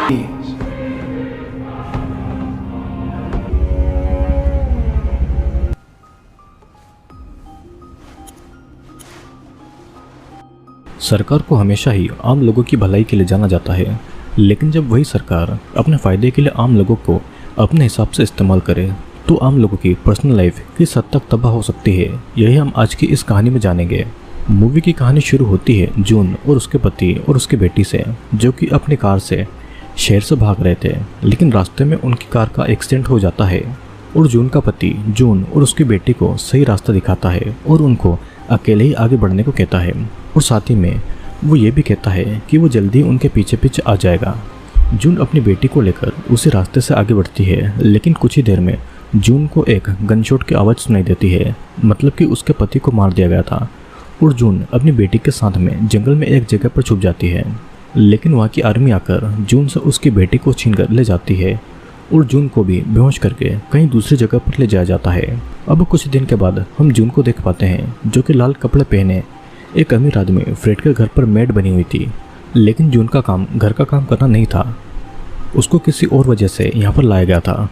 सरकार को हमेशा ही आम लोगों की भलाई के लिए जाना जाता है, लेकिन जब वही सरकार अपने फ़ायदे के लिए आम लोगों को अपने हिसाब से इस्तेमाल करे तो आम लोगों की पर्सनल लाइफ किस हद तक तबाह हो सकती है, यही हम आज की इस कहानी में जानेंगे। मूवी की कहानी शुरू होती है जून और उसके पति और उसकी बेटी से, जो कि अपनी कार से शहर से भाग रहे थे, लेकिन रास्ते में उनकी कार का एक्सीडेंट हो जाता है और जून का पति जून और उसकी बेटी को सही रास्ता दिखाता है और उनको अकेले ही आगे बढ़ने को कहता है, और साथ ही में वो ये भी कहता है कि वो जल्दी उनके पीछे पीछे आ जाएगा। जून अपनी बेटी को लेकर उसी रास्ते से आगे बढ़ती है, लेकिन कुछ ही देर में जून को एक गनशॉट की आवाज़ सुनाई देती है, मतलब कि उसके पति को मार दिया गया था, और जून अपनी बेटी के साथ में जंगल में एक जगह पर छुप जाती है। लेकिन वहाँ की आर्मी आकर जून से उसकी बेटी को छीन कर ले जाती है और जून को भी बेहोश करके कहीं दूसरी जगह पर ले जाया जाता है। अब कुछ दिन के बाद हम जून को देख पाते हैं, जो कि लाल कपड़े पहने एक अमीर आदमी फ्रेड के घर पर मेड बनी हुई थी, लेकिन जून का काम घर का काम करना नहीं था, उसको किसी और वजह से यहाँ पर लाया गया था,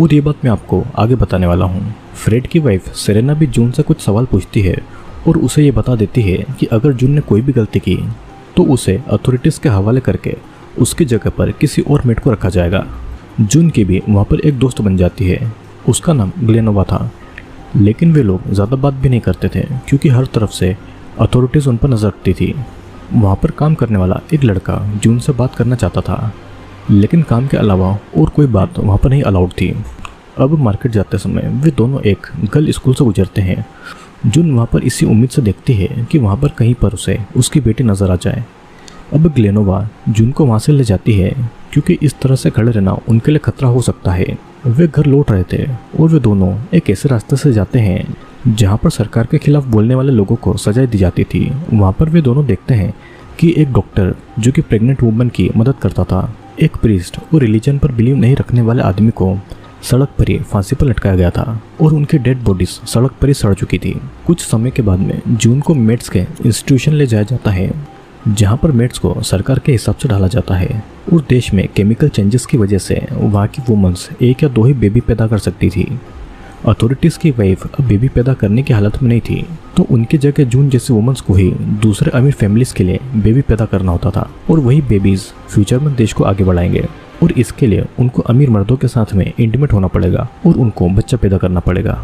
और ये बात मैं आपको आगे बताने वाला हूँ। फ्रेड की वाइफ सेरेना भी जून से कुछ सवाल पूछती है और उसे ये बता देती है कि अगर जून ने कोई भी गलती की तो उसे अथॉरिटीज़ के हवाले करके उसकी जगह पर किसी और मेड को रखा जाएगा। जून की भी वहाँ पर एक दोस्त बन जाती है, उसका नाम ग्लेनोवा था, लेकिन वे लोग ज़्यादा बात भी नहीं करते थे क्योंकि हर तरफ से अथॉरिटीज़ उन पर नज़र रखती थी। वहाँ पर काम करने वाला एक लड़का जून से बात करना चाहता था, लेकिन काम के अलावा और कोई बात वहाँ पर नहीं अलाउड थी। अब मार्केट जाते समय वे दोनों एक गर्ल स्कूल से गुजरते हैं। जून वहाँ पर इसी उम्मीद से देखती है कि वहाँ पर कहीं पर उसे उसकी बेटी नज़र आ जाए। अब ग्लेनोवा जून को वहाँ से ले जाती है क्योंकि इस तरह से खड़े रहना उनके लिए खतरा हो सकता है। वे घर लौट रहे थे और वे दोनों एक ऐसे रास्ते से जाते हैं जहाँ पर सरकार के खिलाफ बोलने वाले लोगों को सजा दी जाती थी। वहाँ पर वे दोनों देखते हैं कि एक डॉक्टर जो कि प्रेग्नेंट वुमन की मदद करता था, एक प्रीस्ट और रिलीजन पर बिलीव नहीं रखने वाले आदमी को सड़क पर ही फांसी पर लटकाया गया था और उनकी डेड बॉडीज सड़क पर ही सड़ चुकी थी। कुछ समय के बाद में जून को मेड्स के इंस्टीट्यूशन ले जाया जाता है, जहाँ पर मेड्स को सरकार के हिसाब से डाला जाता है, और देश में केमिकल चेंजेस की वजह से वहाँ की वुमेन्स एक या दो ही बेबी पैदा कर सकती थी। अथॉरिटीज़ की वाइफ अब बेबी पैदा करने की हालत में नहीं थी, तो उनकी जगह जून जैसी वुमेन्स को ही दूसरे अमीर फैमिलीज़ के लिए बेबी पैदा करना होता था, और वही बेबीज़ फ्यूचर में देश को आगे बढ़ाएंगे, और इसके लिए उनको अमीर मर्दों के साथ में इंटीमेट होना पड़ेगा और उनको बच्चा पैदा करना पड़ेगा।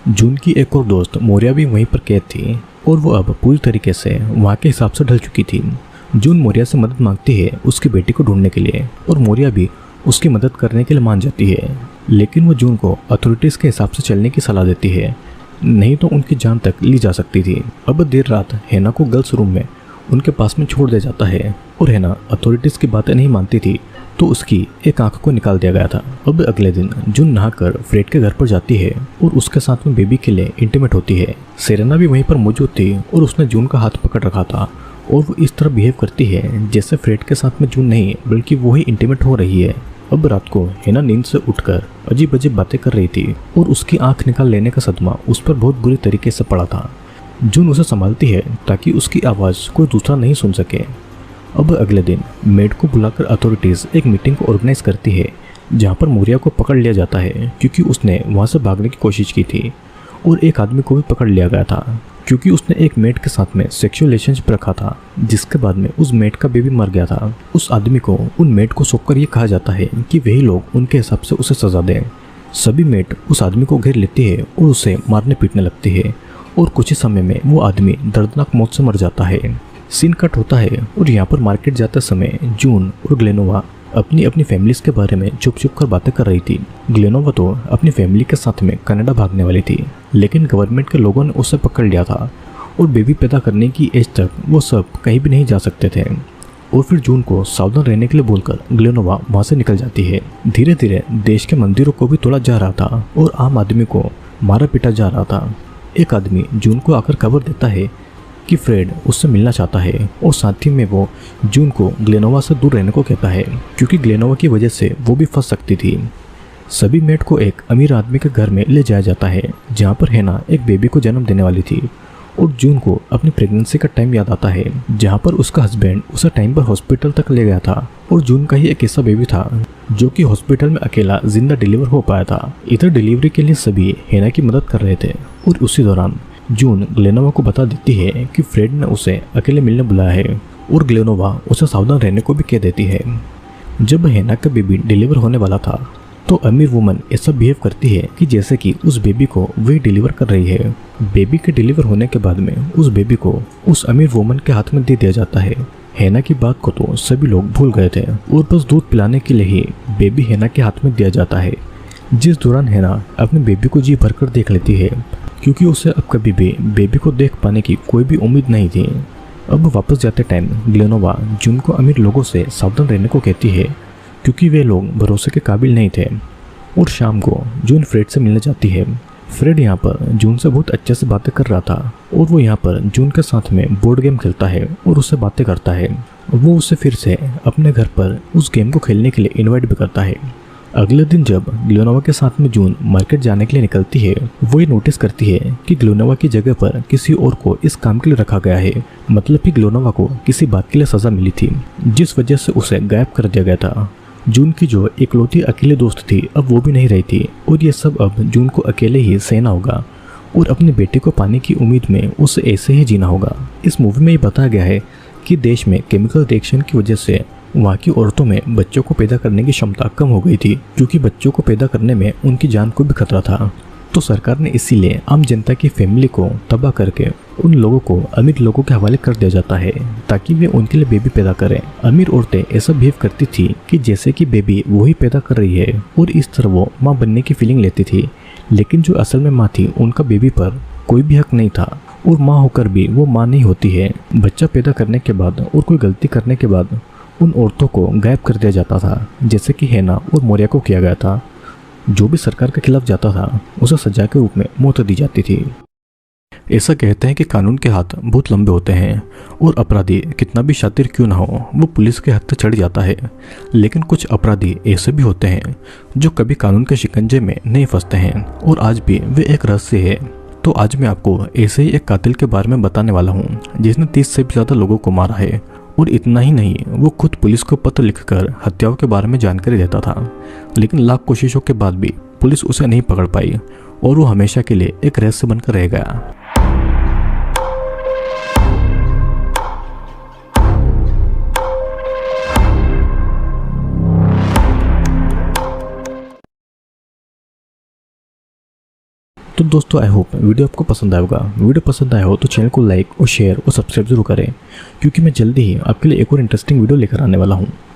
जून की एक और दोस्त मोरिया भी वहीं पर कैद थी और वो अब पूरी तरीके से वहाँ के हिसाब से ढल चुकी थी। जून मोरिया से मदद मांगती है उसकी बेटी को ढूंढने के लिए, और मोरिया भी उसकी मदद करने के लिए मान जाती है, लेकिन वो जून को अथॉरिटीज़ के हिसाब से चलने की सलाह देती है, नहीं तो उनकी जान तक ली जा सकती थी। अब देर रात हेना को गर्ल्स रूम में उनके पास में छोड़ दिया जाता है, और हेना अथॉरिटीज़ की बातें नहीं मानती थी तो उसकी एक आंख को निकाल दिया गया था। अब अगले दिन जून नहाकर फ्रेड के घर पर जाती है और उसके साथ में बेबी के लिए इंटीमेट होती है। सेरेना भी वहीं पर मौजूद थी और उसने जून का हाथ पकड़ रखा था, और वो इस तरह बिहेव करती है जैसे फ्रेड के साथ में जून नहीं बल्कि वो ही इंटीमेट हो रही है। अब रात को हेना नींद से उठकर अजीब अजीब बातें कर रही थी और उसकी आंख निकाल लेने का सदमा उस पर बहुत बुरी तरीके से पड़ा था। जून उसे संभालती है ताकि उसकी आवाज़ कोई दूसरा नहीं सुन सके। अब अगले दिन मेड को बुलाकर अथॉरिटीज़ एक मीटिंग को ऑर्गेनाइज करती है, जहाँ पर मोरिया को पकड़ लिया जाता है क्योंकि उसने वहाँ से भागने की कोशिश की थी, और एक आदमी को भी पकड़ लिया गया था क्योंकि उसने एक मेड के साथ में सेक्सुअल रिलेशनशिप रखा था, जिसके बाद में उस मेड का बेबी मर गया था। उस आदमी को उन मेड को सौंप कर ये कहा जाता है कि वही लोग उनके हिसाब से उसे सजा दें। सभी मेड उस आदमी को घेर लेती है और उसे मारने पीटने लगती है, और कुछ ही समय में वो आदमी दर्दनाक मौत से मर जाता है। सीन कट होता है और यहाँ पर मार्केट जाते समय जून और ग्लेनोवा अपनी अपनी फैमिलीज़ के बारे में चुप चुप कर बातें कर रही थी। ग्लेनोवा तो अपनी फैमिली के साथ में कनाडा भागने वाली थी, लेकिन गवर्नमेंट के लोगों ने उसे पकड़ लिया था और बेबी पैदा करने की एज तक वो सब कहीं भी नहीं जा सकते थे। और फिर जून को सावधान रहने के लिए बोलकर ग्लेनोवा वहाँ से निकल जाती है। धीरे धीरे देश के मंदिरों को भी तोड़ा जा रहा था और आम आदमी को मारा पीटा जा रहा था। एक आदमी जून को आकर खबर देता है कि फ्रेड उससे मिलना चाहता है, और साथ ही में वो जून को ग्लेनोवा से दूर रहने को कहता है क्योंकि ग्लेनोवा की वजह से वो भी फंस सकती थी। सभी मेड को एक अमीर आदमी के घर में ले जाया जाता है, जहाँ पर हेना एक बेबी को जन्म देने वाली थी, और जून को अपनी प्रेगनेंसी का टाइम याद आता है जहाँ पर उसका हस्बैंड उसे टाइम पर हॉस्पिटल तक ले गया था और जून का ही एक ऐसा बेबी था जो कि हॉस्पिटल में अकेला जिंदा डिलीवर हो पाया था। इधर डिलीवरी के लिए सभी हेना की मदद कर रहे थे और उसी दौरान जून ग्लेनोवा को बता देती है कि फ्रेड ने उसे अकेले मिलने बुलाया है और ग्लेनोवा उसे सावधान रहने को भी कह देती है। जब हेना का बेबी डिलीवर होने वाला था तो अमीर वुमन ऐसा बिहेव करती है कि जैसे कि उस बेबी को वही डिलीवर कर रही है। बेबी के डिलीवर होने के बाद में उस बेबी को उस अमीर वुमन के हाथ में दे दिया जाता है। हेना की बात को तो सभी लोग भूल गए थे और बस दूध पिलाने के लिए ही बेबी हेना के हाथ में दिया जाता है, जिस दौरान हेना अपने बेबी को जी भरकर देख लेती है क्योंकि उसे अब कभी भी बेबी को देख पाने की कोई भी उम्मीद नहीं थी। अब वापस जाते टाइम ग्लेनोवा जून को अमीर लोगों से सावधान रहने को कहती है क्योंकि वे लोग भरोसे के काबिल नहीं थे। और शाम को जून फ्रेड से मिलने जाती है। फ्रेड यहाँ पर जून से बहुत अच्छे से बातें कर रहा था और वो यहाँ पर जून के साथ में बोर्ड गेम खेलता है और उससे बातें करता है। वो उसे फिर से अपने घर पर उस गेम को खेलने के लिए इनवाइट भी करता है। अगले दिन जब ग्लेनोवा के साथ में जून मार्केट जाने के लिए निकलती है वो ये नोटिस करती है कि ग्लेनोवा की जगह पर किसी और को इस काम के लिए रखा गया है। मतलब कि ग्लेनोवा को किसी बात के लिए सजा मिली थी जिस वजह से उसे गायब कर दिया गया था। जून की जो इकलौती अकेले दोस्त थी अब वो भी नहीं रही थी और ये सब अब जून को अकेले ही सहना होगा और अपने बेटे को पाने की उम्मीद में उसे ऐसे ही जीना होगा। इस मूवी में ये बताया गया है कि देश में केमिकल रिएक्शन की वजह से वहाँ की औरतों में बच्चों को पैदा करने की क्षमता कम हो गई थी क्योंकि बच्चों को पैदा करने में उनकी जान को भी खतरा था। तो सरकार ने इसीलिए आम जनता की फैमिली को तबाह करके उन लोगों को अमीर लोगों के हवाले कर दिया जाता है ताकि वे उनके लिए बेबी पैदा करें। अमीर औरतें ऐसा बिहेव करती थी कि जैसे कि बेबी वही पैदा कर रही है और इस तरह वो माँ बनने की फीलिंग लेती थी, लेकिन जो असल में माँ थी उनका बेबी पर कोई भी हक नहीं था और माँ होकर भी वो माँ नहीं होती है। बच्चा पैदा करने के बाद और कोई गलती करने के बाद उन औरतों को गायब कर दिया जाता था जैसे कि हेना और मोरिया को किया गया था। जो भी सरकार के खिलाफ जाता था उसे सजा के रूप में मौत दी जाती थी। ऐसा कहते हैं कि कानून के हाथ बहुत लंबे होते हैं और अपराधी कितना भी शातिर क्यों ना हो वो पुलिस के हाथ तक चढ़ जाता है, लेकिन कुछ अपराधी ऐसे भी होते हैं जो कभी कानून के शिकंजे में नहीं फंसते हैं और आज भी वे एक रहस्य है। तो आज मैं आपको ऐसे ही एक कातिल के बारे में बताने वाला हूँ जिसने 30 से भी ज़्यादा लोगों को मारा है और इतना ही नहीं वो खुद पुलिस को पत्र लिखकर हत्याओं के बारे में जानकारी देता था, लेकिन लाख कोशिशों के बाद भी पुलिस उसे नहीं पकड़ पाई और वो हमेशा के लिए एक रहस्य बनकर रह गया। तो दोस्तों आई होप वीडियो आपको पसंद आएगा। वीडियो पसंद आया हो तो चैनल को लाइक और शेयर और सब्सक्राइब जरूर करें क्योंकि मैं जल्दी ही आपके लिए एक और इंटरेस्टिंग वीडियो लेकर आने वाला हूँ।